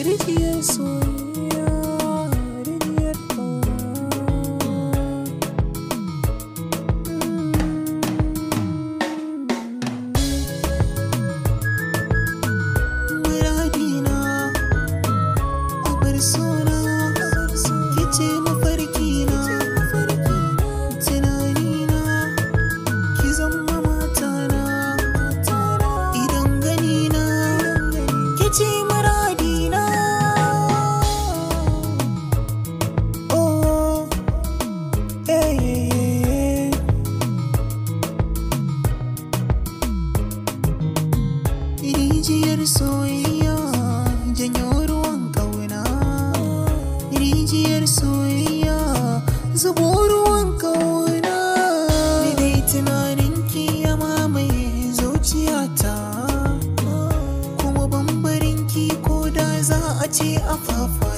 Rijiyar soyayya, rijiyar muradina, abar sona, kice mafarkina, tunanina, ki zama matana, idan ganina, kice muradina. Oh, eh. Rijiyar soyayya, janyo ruwan ƙauna. Rijiyar soyayya, zubo ruwan ƙauna. Ni dai tunaninki ya mamaye zuciyata, kuma bambarinki ko da za a ce a fafa.